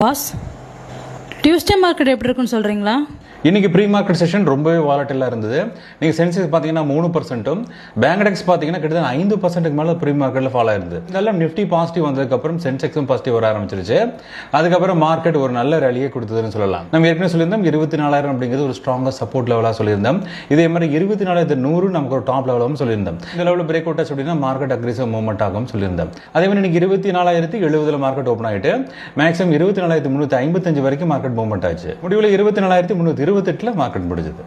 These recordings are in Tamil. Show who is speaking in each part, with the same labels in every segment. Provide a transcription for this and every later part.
Speaker 1: பாஸ், டியூஸ்டே மார்க்கெட் எப்படி இருக்குன்னு சொல்கிறீங்களா?
Speaker 2: இன்னைக்கு ப்ரீ மார்க்கெட் செஷன் ரொம்பவே வாலட்டிலாக இருந்தது. நீங்கள் சென்செக்ஸ் பார்த்தீங்கன்னா 3%, பேங்க்டெக்ஸ் பார்த்தீங்கன்னா கிட்டத்தட்ட 5%க்கு மேலே ப்ரீ மார்க்கெட்டில் ஃபாலோ ஆயிருந்தது. இதெல்லாம் நிஃப்டி பாசிட்டிவ் வந்ததுக்கப்புறம் சென்செக்ஸும் பாசிட்டிவ் வர ஆரம்பிச்சிருச்சு. அதுக்கப்புறம் மார்க்கெட் ஒரு நல்ல ரேலியை கொடுத்ததுன்னு சொல்லலாம். நம்ம ஏற்கனவே சொல்லியிருந்தோம் 24,000 அப்படிங்கிறது ஒரு ஸ்ட்ராங்காக சப்போர்ட் லெவலாக சொல்லியிருந்தோம். இதே மாதிரி 24,100 நமக்கு ஒரு டாப் லெவலும் சொல்லியிருந்தோம். இந்த லெவலில் பிரேக் அவுட் ஆச்சு அப்படின்னா மார்க்கெட் அக்ரெசிவ் மூவ்மெண்ட் ஆகும் சொல்லியிருந்தோம். அதே மாதிரி இன்னைக்கு 24,070 மார்க்கெட் ஓப்பன் ஆகிட்டு மேக்ஸிமம் 24,355 வரைக்கும் மார்க்கெட் மூவ்மெண்ட் ஆச்சு. முடிவில் 24,328 மார்க்கெட் முடிஞ்சது.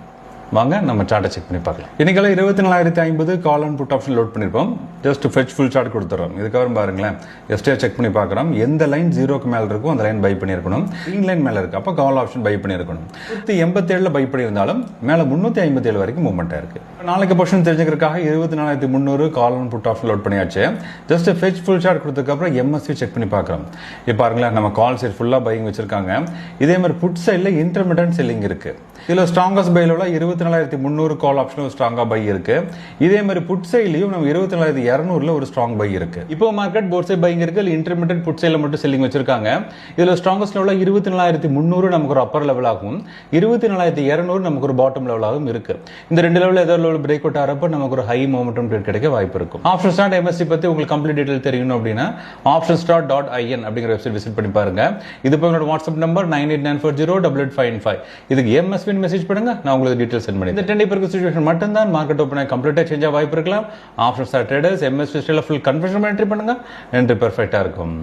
Speaker 2: வாங்க நம்ம சார்ட்டை செக் பண்ணி பார்க்கலாம். இன்னைக்கெல்லாம் 24,050 call and put option load பண்ணிருப்போம். ஜஸ்ட் ஃபெச் ஃபுல் சார்ட் கொடுத்துறோம். இதுக்கப்புறம் பாருங்களேன், எஸ்டே செக் பண்ணி பார்க்குறோம். எந்த லைன் 0க்கு மேலே இருக்கும் அந்த லைன் பை பண்ணியிருக்கணும். க்ரீன் லைன் மேலே இருக்கு, அப்போ கால் ஆப்ஷன் பை பண்ணியிருக்கணும். 187 பை பண்ணியிருந்தாலும் மேலே 357 வரைக்கும் மூவ்மெண்ட் ஆயிருக்கு. நாளைக்கு பொசிஷன் தெரிஞ்சுக்கிறதுக்காக 24,300 call and put option load பண்ணியாச்சு. ஜஸ்ட் ஃபெச் ஃபுல் சார்ட் கொடுத்ததுக்கப்புறம் எம்எஸ்சி செக் பண்ணி பார்க்குறோம். இப்போ பாருங்களேன், நம்ம கால் சைட் ஃபுல்லாக பையிங் வச்சிருக்காங்க. இதே மாதிரி புட் சைடில் இன்டர்மீடியன்ட் செல்லிங் இருக்கு. இதில் ஸ்ட்ராங்கஸ்ட் பையில் 24,300 கால் ஆப்ஷன் ஸ்ட்ராங்கா பை இருக்கு. இதே மாதிரி புட் சைட்லயும் நம்ம 24,200 ஒரு ஸ்ட்ராங் பை இருக்கு. இப்போ மார்க்கெட் போத் சைட் பையிங் இருக்கு, இன்டர்மீடியட் புட் சைட்ல மட்டும் செல்லிங் வச்சிருக்காங்க. இதுல ஸ்ட்ராங்கஸ்ட் லெவல் 24,300 நமக்கு ஒரு அப்பர் லெவல் ஆகும், 24,200 நமக்கு ஒரு பாட்டம் லெவல் ஆகும் இருக்கு. இந்த ரெண்டு லெவல் ஏதாவது லெவல் பிரேக் அவுட் ஆகிறப்ப நமக்கு ஒரு ஹை மொமெண்டம் ட்ரேட் கிடைக்க வாய்ப்பு இருக்கும். ஆப்ஷன் ஸ்டார்ட் எம்எஸ்சி பத்தி உங்களுக்கு கம்ப்ளீட் டீடைல் தெரியணும் அப்படின்னா optionsstart.in அப்படிங்கிற வெப்சைட் விசிட் பண்ணி பாருங்க. இது போய் என்னோட வாட்ஸ்அப் நம்பர் 9894088595. இதுக்கு எம்எஸ்வி மெசேஜ் பண்ணுங்க, நான் உங்களுக்கு டீடைல் சென்ட் பண்ணி. இந்த 10 டே பிறகு சிச்சுவேஷன் மட்டும்தான் மார்க்கெட் ஓப்பன் ஆகி கம்ப்ளீட்டா சேஞ்ச் ஆக வாய்ப்பு இருக்கலாம். ஆப்ஷன் ஸ்டார் ட்ரேடர்ஸ் எம்எஸ்வி ஸ்டைல ஃபுல் கன்ஃபர்மேஷன் என்ட்ரி பண்ணுங்க, என்ட்ரி பெர்ஃபெக்ட்டா இருக்கும்.